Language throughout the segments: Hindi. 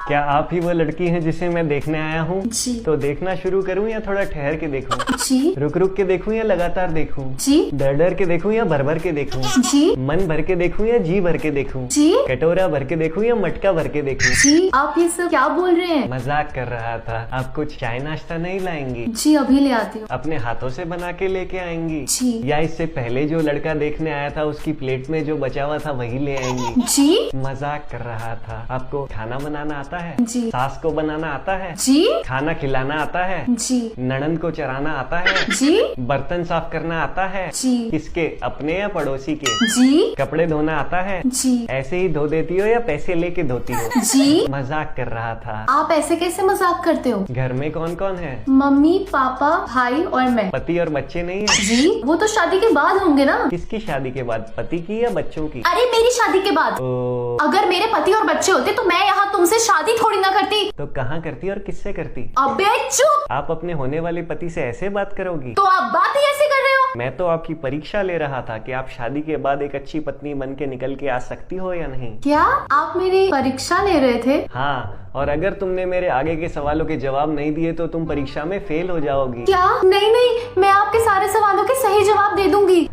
क्या आप ही वो लड़की हैं जिसे मैं देखने आया हूँ? जी। तो देखना शुरू करूँ या थोड़ा ठहर के देखूँ? जी। रुक रुक के देखूँ या लगातार देखूँ? जी। डर डर के देखूँ या भर भर के देखूँ? जी। मन भर के देखूँ या जी भर के देखूँ? जी। कटोरा भर के देखूँ या मटका भर के देखूँ? जी, आप ये सब क्या बोल रहे हैं? मजाक कर रहा था। आप कुछ चाय नाश्ता नहीं लाएंगी? जी, अभी ले आती हूँ। अपने हाथों से बना के लेके आएंगी? जी। या इससे पहले जो लड़का देखने आया था उसकी प्लेट में जो बचा हुआ था वही ले आएंगी? जी। मजाक कर रहा था। आपको खाना बनाना आता है? जी। सास को बनाना आता है? जी। खाना खिलाना आता है? जी। ननद को चराना आता है? जी। बर्तन साफ करना आता है? जी। किसके, अपने या पड़ोसी के? जी। कपड़े धोना आता है? जी। ऐसे ही धो देती हो या पैसे लेके धोती हो? जी। मजाक कर रहा था। आप ऐसे कैसे मजाक करते हो? घर में कौन कौन है? मम्मी, पापा, भाई और मैं। पति और बच्चे नहीं है? जी, वो तो शादी के बाद होंगे ना। किसकी शादी के बाद, पति की या बच्चों की? अरे मेरी शादी के बाद। ओ, अगर मेरे पति और बच्चे होते तो मैं यहाँ तुमसे शादी थोड़ी ना करती। तो कहाँ करती और किससे करती? अबे चुप। आप अपने होने वाले पति से ऐसे बात करोगी? तो आप बात ही ऐसे कर रहे हो? मैं तो आपकी परीक्षा ले रहा था कि आप शादी के बाद एक अच्छी पत्नी बन के निकल के आ सकती हो या नहीं। क्या आप मेरी परीक्षा ले रहे थे? हाँ, और अगर तुमने मेरे आगे के सवालों के जवाब नहीं दिए तो तुम परीक्षा में फेल हो जाओगी। क्या? नहीं नहीं, मैं आपके सारे सवालों के सही जवाब दे दूंगी।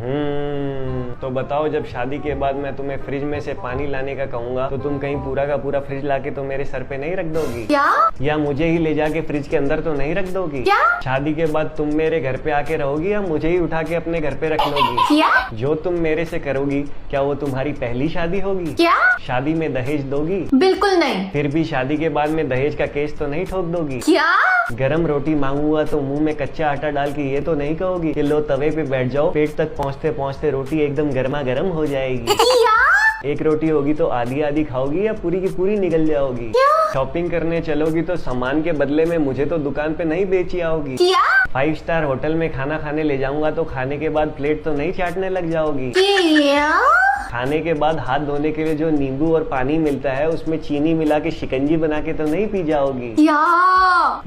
तो बताओ, जब शादी के बाद मैं तुम्हें फ्रिज में से पानी लाने का कहूँगा तो तुम कहीं पूरा का पूरा फ्रिज लाके तो मेरे सर पे नहीं रख दोगी? क्या? या मुझे ही ले जाके फ्रिज के अंदर तो नहीं रख दोगी? क्या? शादी के बाद तुम मेरे घर पे आके रहोगी या मुझे ही उठा के अपने घर पे रख लोगी? क्या? जो तुम मेरे से करोगी क्या वो तुम्हारी पहली शादी होगी? क्या? शादी में दहेज दोगी? बिल्कुल नहीं। फिर भी शादी के बाद में दहेज का केस तो नहीं ठोक दोगी? क्या? गरम रोटी मांगूंगा तो मुंह में कच्चा आटा डाल के ये तो नहीं कहोगी कि लो तवे पे बैठ जाओ, पेट तक पहुँचते पहुँचते रोटी एकदम गर्मा गर्म हो जाएगी? क्या? एक रोटी होगी तो आधी आधी खाओगी या पूरी की पूरी निकल जाओगी? शॉपिंग करने चलोगी तो सामान के बदले में मुझे तो दुकान पे नहीं बेची आओगी? क्या? 5 स्टार होटल में खाना खाने ले जाऊंगा तो खाने के बाद प्लेट तो नहीं चाटने लग जाओगी? क्या? खाने के बाद हाथ धोने के लिए जो नींबू और पानी मिलता है उसमें चीनी मिला के शिकंजी बना के तो नहीं पी जाओगी? क्या?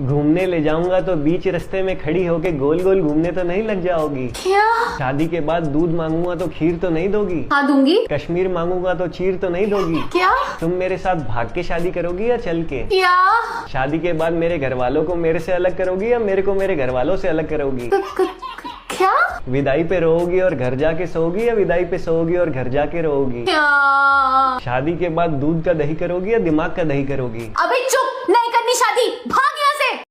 घूमने ले जाऊंगा तो बीच रास्ते में खड़ी होके गोल गोल घूमने तो नहीं लग जाओगी? क्या? शादी के बाद दूध मांगूंगा तो खीर तो नहीं दोगी? हाँ दूंगी। कश्मीर मांगूंगा तो चीर तो नहीं दोगी? क्या? तुम मेरे साथ भाग के शादी करोगी या चल के? क्या? शादी के बाद मेरे घर वालों को मेरे से अलग करोगी या मेरे को मेरे घर वालों से अलग करोगी? क्या? विदाई पे रोओगी और घर जाके सोओगी या विदाई पे सोओगी और घर जाके रोओगी? क्या? शादी के बाद दूध का दही करोगी या दिमाग का दही करोगी? अबे चुप, नहीं करनी शादी, भाग।